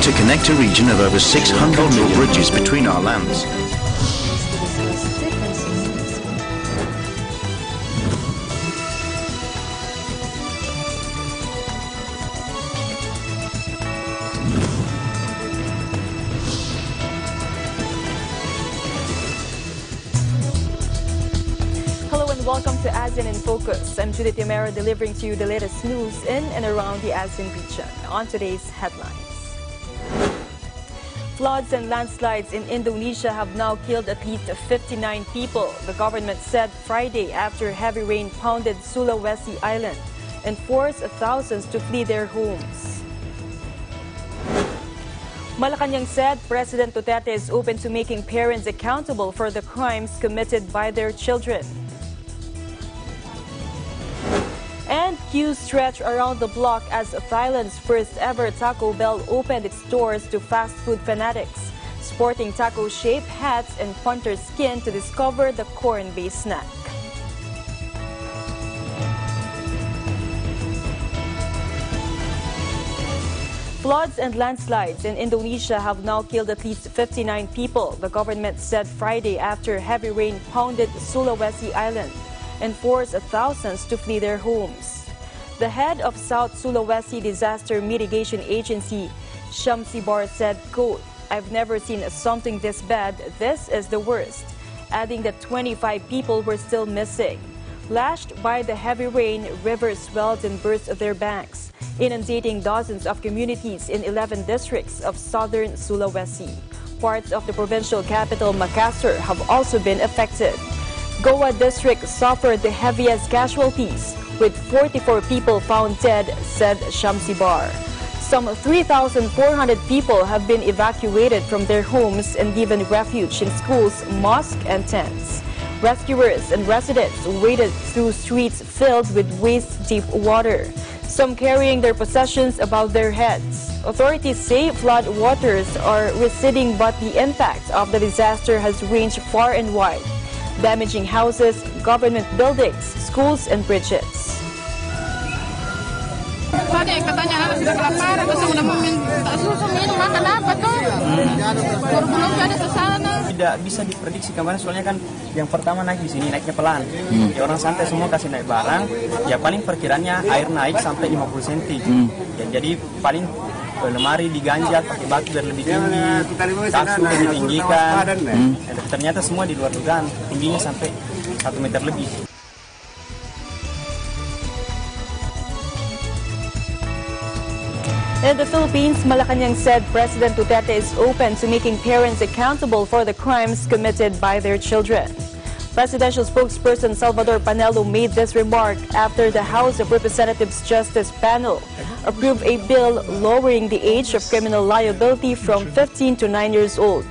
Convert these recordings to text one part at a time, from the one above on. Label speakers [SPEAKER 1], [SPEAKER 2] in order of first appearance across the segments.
[SPEAKER 1] to connect a region of over 600 mil bridges between our lands.
[SPEAKER 2] Welcome to ASEAN in Focus. I'm Judith Yamera, delivering to you the latest news in and around the ASEAN region. On today's headlines. Floods and landslides in Indonesia have now killed at least 59 people, the government said Friday after heavy rain pounded Sulawesi Island and forced thousands to flee their homes. Malacanang said President Duterte is open to making parents accountable for the crimes committed by their children. And queues stretch around the block as Thailand's first ever Taco Bell opened its doors to fast food fanatics, sporting taco-shaped hats and punter skin to discover the corn-based snack. Floods and landslides in Indonesia have now killed at least 59 people, the government said Friday after heavy rain pounded Sulawesi Island and forced thousands to flee their homes. The head of South Sulawesi Disaster Mitigation Agency, Shamsi Bar, said, quote, "I've never seen something this bad. This is the worst," adding that 25 people were still missing. Lashed by the heavy rain, rivers swelled and burst their banks, inundating dozens of communities in 11 districts of southern Sulawesi. Parts of the provincial capital, Makassar, have also been affected. Goa district suffered the heaviest casualties, with 44 people found dead, said Shamsi Bar. Some 3,400 people have been evacuated from their homes and given refuge in schools, mosques, and tents. Rescuers and residents waded through streets filled with waist-deep water, some carrying their possessions above their heads. Authorities say flood waters are receding, but the impact of the disaster has ranged far and wide, damaging houses, government buildings, schools, and bridges.
[SPEAKER 3] Tidak bisa diprediksi kemarin, soalnya kan yang pertama naik di sini naiknya pelan. Ya, orang santai semua kasih naik barang, ya paling perkiranya air naik sampai 50 cm. Ya, jadi paling lemari diganjat pakai batu biar lebih tinggi, kasur ditinggikan. Ternyata semua di luar dugaan, tingginya sampai 1 meter lebih.
[SPEAKER 2] In the Philippines, Malacanang said President Duterte is open to making parents accountable for the crimes committed by their children. Presidential spokesperson Salvador Panelo made this remark after the House of Representatives Justice Panel approved a bill lowering the age of criminal liability from 15 to 9 years old,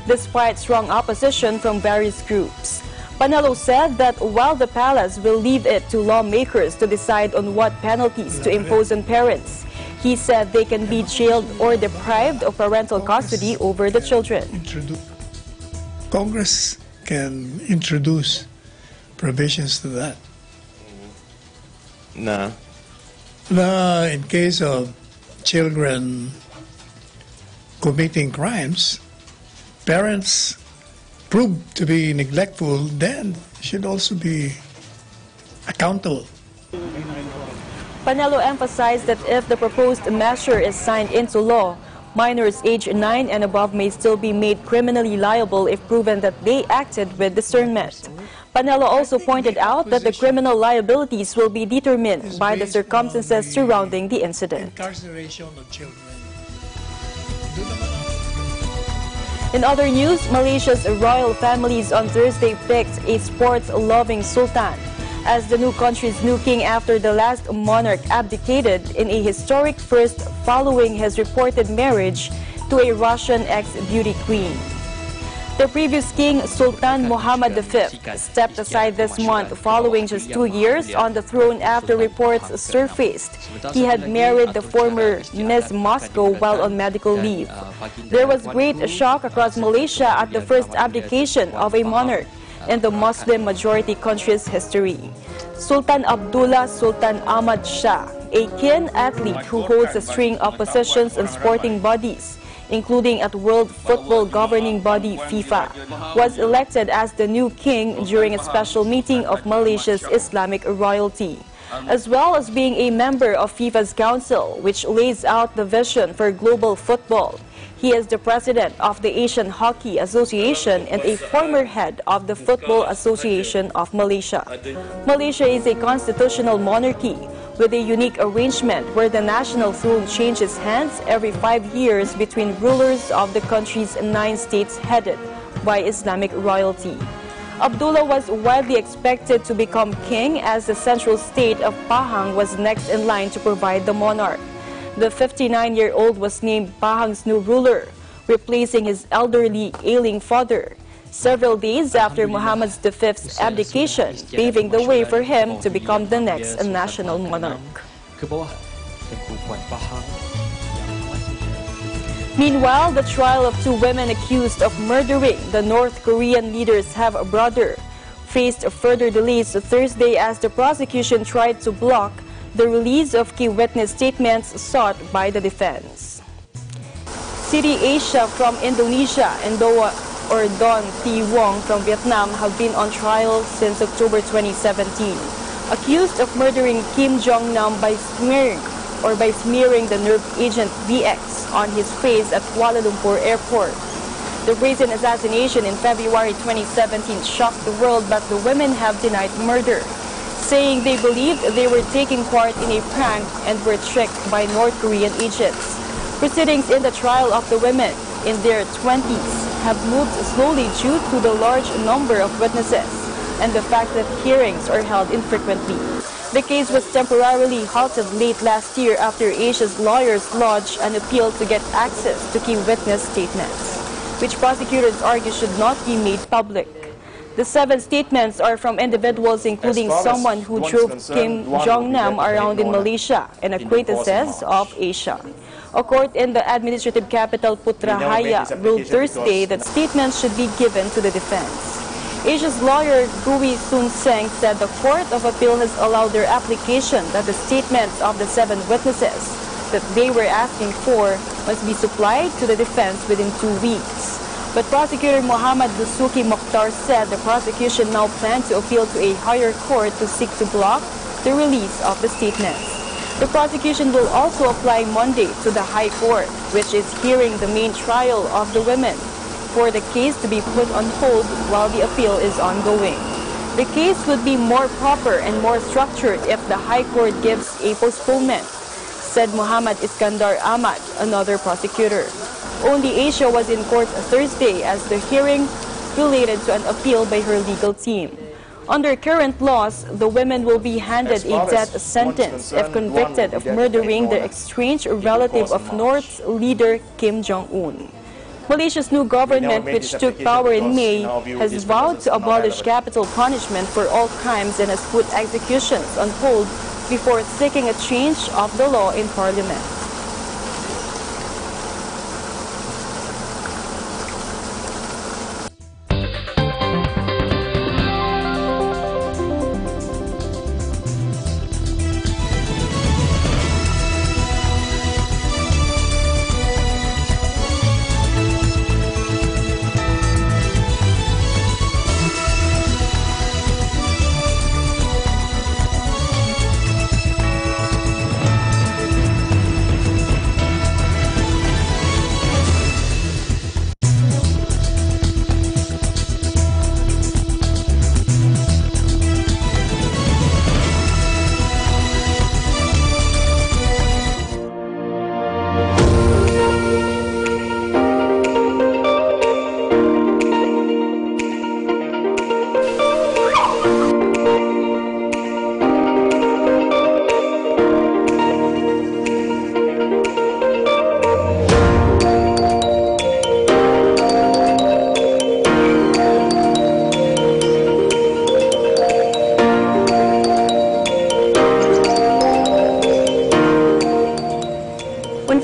[SPEAKER 2] despite strong opposition from various groups. Panelo said that while the palace will leave it to lawmakers to decide on what penalties to impose on parents, he said they can be jailed or deprived of parental custody over the children.
[SPEAKER 4] Congress can introduce provisions to that.
[SPEAKER 5] No.
[SPEAKER 4] Now, in case of children committing crimes, parents proved to be neglectful, then should also be accountable.
[SPEAKER 2] Panelo emphasized that if the proposed measure is signed into law, minors aged 9 and above may still be made criminally liable if proven that they acted with discernment. Panelo also pointed out that the criminal liabilities will be determined by the circumstances surrounding the incident. In other news, Malaysia's royal families on Thursday picked a sports-loving sultan as the new country's new king after the last monarch abdicated in a historic first following his reported marriage to a Russian ex-beauty queen. The previous king, Sultan Muhammad V, stepped aside this month following just 2 years on the throne after reports surfaced he had married the former Miss Moscow while on medical leave. There was great shock across Malaysia at the first abdication of a monarch in the Muslim-majority country's history. Sultan Abdullah Sultan Ahmad Shah, a keen athlete who holds a string of positions in sporting bodies, including at World Football governing body FIFA, was elected as the new king during a special meeting of Malaysia's Islamic royalty, as well as being a member of FIFA's council, which lays out the vision for global football. He is the president of the Asian Hockey Association and a former head of the Football Association of Malaysia. Malaysia is a constitutional monarchy with a unique arrangement where the national throne changes hands every 5 years between rulers of the country's 9 states headed by Islamic royalty. Abdullah was widely expected to become king as the central state of Pahang was next in line to provide the monarch. The 59-year-old was named Pahang's new ruler, replacing his elderly, ailing father, several days after Muhammad V's abdication, paving the way for him to become the next national monarch. Meanwhile, the trial of 2 women accused of murdering the North Korean leader's half-brother faced further delays Thursday as the prosecution tried to block the release of key witness statements sought by the defense. City Asia from Indonesia and Don Thi Wong from Vietnam have been on trial since October 2017, accused of murdering Kim Jong-nam by smearing the nerve agent VX on his face at Kuala Lumpur Airport. The brazen assassination in February 2017 shocked the world, but the women have denied murder, saying they believed they were taking part in a prank and were tricked by North Korean agents. Proceedings in the trial of the women in their 20s have moved slowly due to the large number of witnesses and the fact that hearings are held infrequently. The case was temporarily halted late last year after Asia's lawyers lodged an appeal to get access to key witness statements, which prosecutors argue should not be made public. The 7 statements are from individuals including someone who drove Kim Jong-nam around in Malaysia and acquaintances of Asia. A court in the administrative capital Putrajaya ruled Thursday that statements should be given to the defense. Asia's lawyer Gui Sun Seng said the Court of Appeal has allowed their application that the statements of the 7 witnesses that they were asking for must be supplied to the defense within 2 weeks. But prosecutor Muhammad Dusuki Mokhtar said the prosecution now plans to appeal to a higher court to seek to block the release of the statements. The prosecution will also apply Monday to the High Court, which is hearing the main trial of the women, for the case to be put on hold while the appeal is ongoing. The case would be more proper and more structured if the High Court gives a postponement, said Muhammad Iskandar Ahmad, another prosecutor. Only Asia was in court Thursday as the hearing related to an appeal by her legal team. Under current laws, the women will be handed a death sentence if convicted of murdering the estranged relative of North's leader Kim Jong-un. Malaysia's new government, which took power in May, has vowed to abolish capital punishment for all crimes and has put executions on hold before seeking a change of the law in Parliament.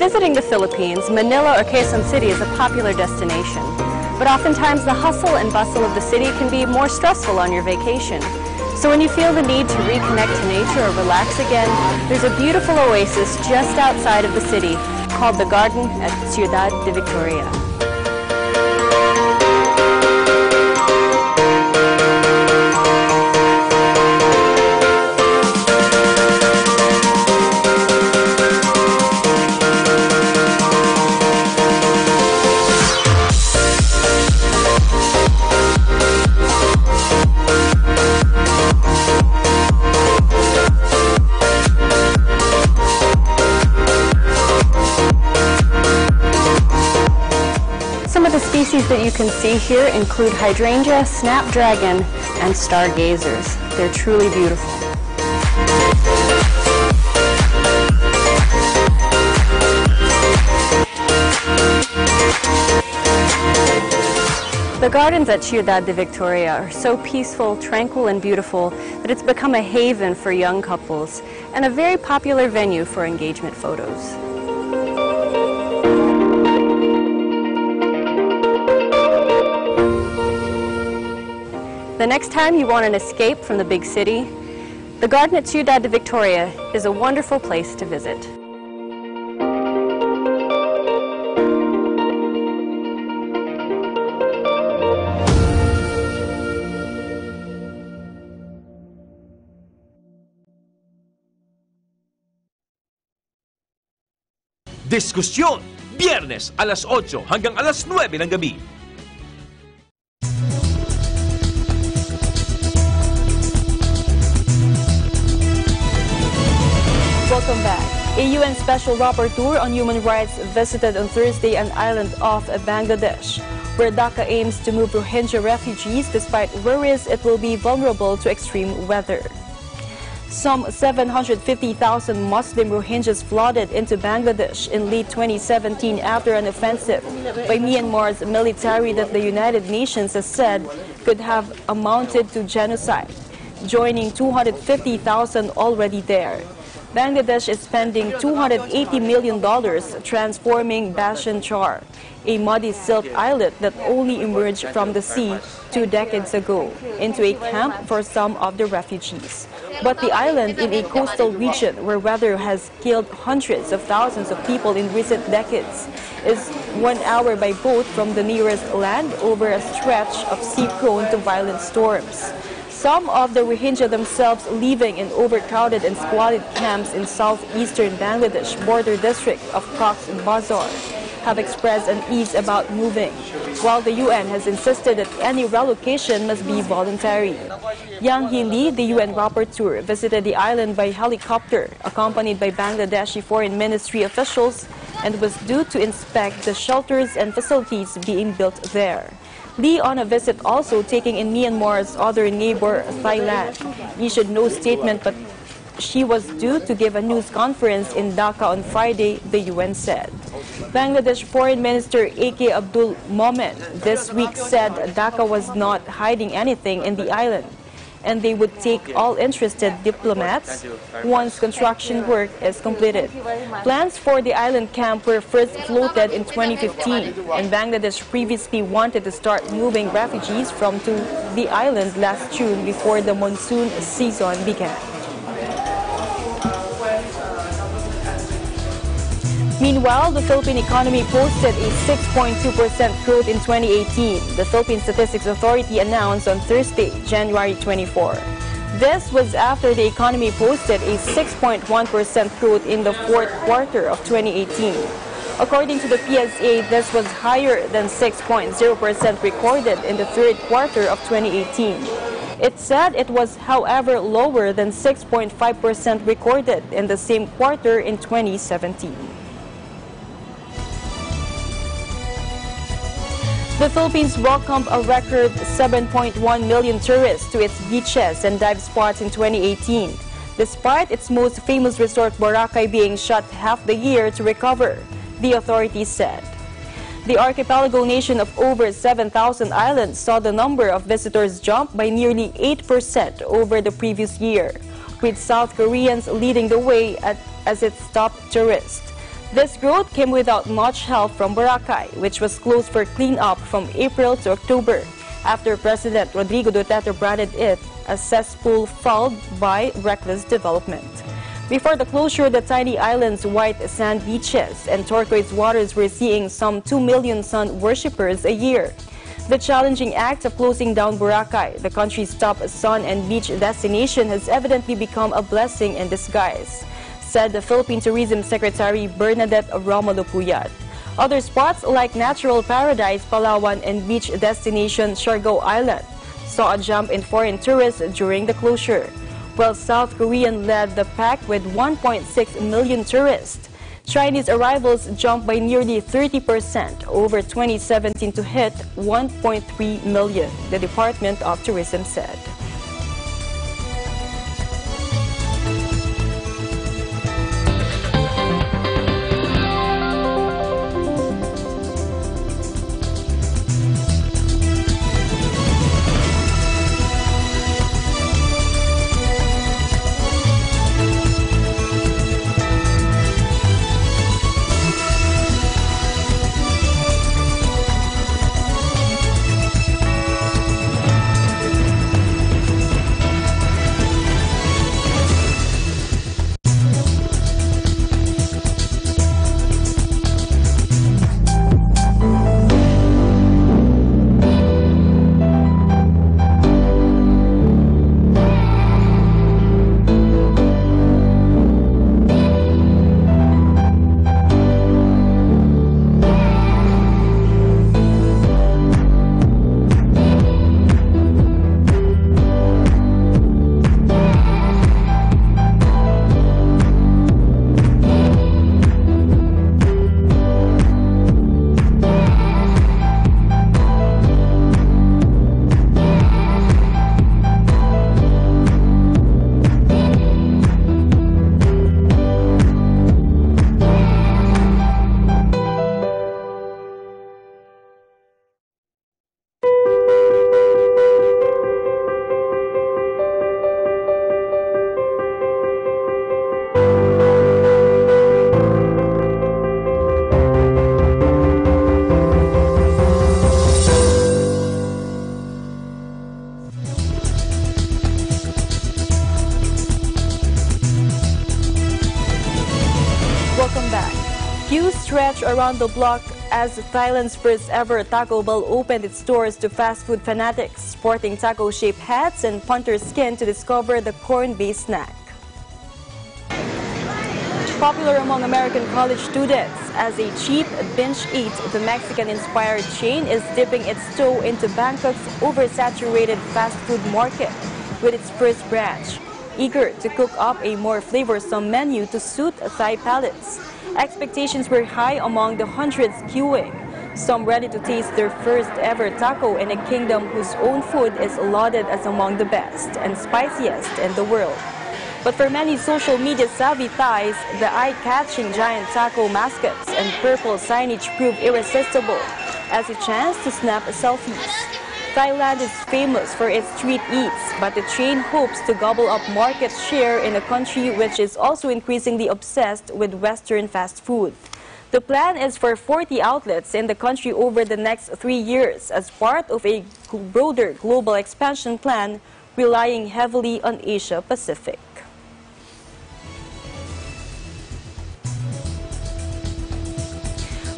[SPEAKER 5] Visiting the Philippines, Manila or Quezon City is a popular destination. But oftentimes the hustle and bustle of the city can be more stressful on your vacation. So when you feel the need to reconnect to nature or relax again, there's a beautiful oasis just outside of the city called the Garden at Ciudad de Victoria. Some of the species that you can see here include hydrangea, snapdragon, and stargazers. They're truly beautiful. The gardens at Ciudad de Victoria are so peaceful, tranquil, and beautiful that it's become a haven for young couples and a very popular venue for engagement photos. The next time you want an escape from the big city, the garden at Ciudad de Victoria is a wonderful place to visit.
[SPEAKER 6] Diskusyon, Biyernes alas 8 hanggang alas 9 ng gabi.
[SPEAKER 2] Welcome back. A UN Special Rapporteur on Human Rights visited on Thursday an island off Bangladesh, where Dhaka aims to move Rohingya refugees despite worries it will be vulnerable to extreme weather. Some 750,000 Muslim Rohingyas flooded into Bangladesh in late 2017 after an offensive by Myanmar's military that the United Nations has said could have amounted to genocide, joining 250,000 already there. Bangladesh is spending $280 million transforming Bashan Char, a muddy silt islet that only emerged from the sea 2 decades ago, into a camp for some of the refugees. But the island, in a coastal region where weather has killed hundreds of thousands of people in recent decades, is 1 hour by boat from the nearest land over a stretch of sea prone to violent storms. Some of the Rohingya themselves living in overcrowded and squalid camps in southeastern Bangladesh border district of Cox's Bazar have expressed unease about moving, while the UN has insisted that any relocation must be voluntary. Yang Hee Lee, the UN rapporteur, visited the island by helicopter, accompanied by Bangladeshi Foreign Ministry officials, and was due to inspect the shelters and facilities being built there. Lee, on a visit also taking in Myanmar's other neighbor, Thailand, issued no statement, but she was due to give a news conference in Dhaka on Friday, the UN said. Bangladesh Foreign Minister A.K. Abdul Momen this week said Dhaka was not hiding anything in the island, and they would take all interested diplomats once construction work is completed. Plans for the island camp were first floated in 2015, and Bangladesh previously wanted to start moving refugees from to the island last June before the monsoon season began. Meanwhile, the Philippine economy posted a 6.2% growth in 2018, the Philippine Statistics Authority announced on Thursday, January 24. This was after the economy posted a 6.1% growth in the fourth quarter of 2018. According to the PSA, this was higher than 6.0% recorded in the third quarter of 2018. It said it was, however, lower than 6.5% recorded in the same quarter in 2017. The Philippines welcomed a record 7.1 million tourists to its beaches and dive spots in 2018, despite its most famous resort Boracay being shut half the year to recover, the authorities said. The archipelago nation of over 7,000 islands saw the number of visitors jump by nearly 8% over the previous year, with South Koreans leading the way as its top tourist. This growth came without much help from Boracay, which was closed for cleanup from April to October, after President Rodrigo Duterte branded it a cesspool fouled by reckless development. Before the closure, the tiny island's white sand beaches and turquoise waters were seeing some 2 million sun worshippers a year. The challenging act of closing down Boracay, the country's top sun and beach destination, has evidently become a blessing in disguise, said the Philippine Tourism Secretary Bernadette Romulo Puyat. Other spots like Natural Paradise, Palawan, and beach destination Siargao Island saw a jump in foreign tourists during the closure, while South Korea led the pack with 1.6 million tourists. Chinese arrivals jumped by nearly 30% over 2017 to hit 1.3 million, the Department of Tourism said. Welcome back. Queues stretch around the block as Thailand's first ever Taco Bell opened its doors to fast food fanatics, sporting taco-shaped hats and punter skin to discover the corn-based snack. Popular among American college students as a cheap binge eat, the Mexican-inspired chain is dipping its toe into Bangkok's oversaturated fast food market with its first branch, eager to cook up a more flavorsome menu to suit Thai palates. Expectations were high among the hundreds queuing, some ready to taste their first ever taco in a kingdom whose own food is lauded as among the best and spiciest in the world. But for many social media savvy Thais, the eye-catching giant taco mascots and purple signage prove irresistible as a chance to snap selfies. Thailand is famous for its street eats, but the chain hopes to gobble up market share in a country which is also increasingly obsessed with Western fast food. The plan is for 40 outlets in the country over the next 3 years as part of a broader global expansion plan relying heavily on Asia Pacific.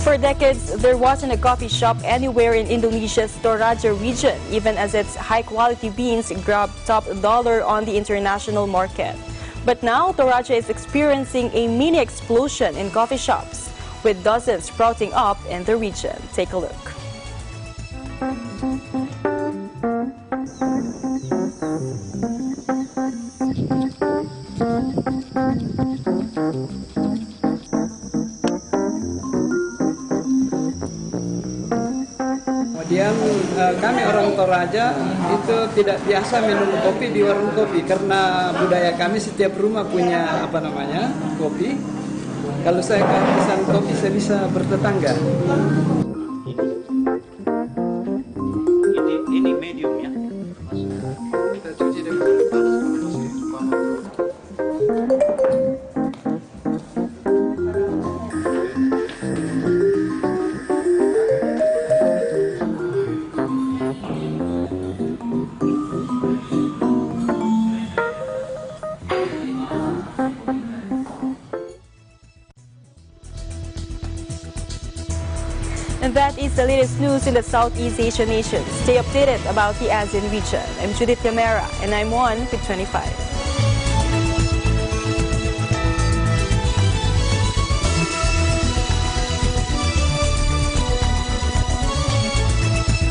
[SPEAKER 2] For decades, there wasn't a coffee shop anywhere in Indonesia's Toraja region, even as its high-quality beans grabbed top dollar on the international market. But now, Toraja is experiencing a mini explosion in coffee shops, with dozens sprouting up in the region. Take a look.
[SPEAKER 7] Kemudian kami orang Toraja itu tidak biasa minum kopi di warung kopi karena budaya kami setiap rumah punya kopi. Kalau saya pesan kopi saya bisa bertetangga.
[SPEAKER 1] Ini medium ya.
[SPEAKER 7] Kita cuci dengan
[SPEAKER 2] And that is the latest news in the Southeast Asian nations. Stay updated about the ASEAN region. I'm Judith Camara, and I'm 1 with 25.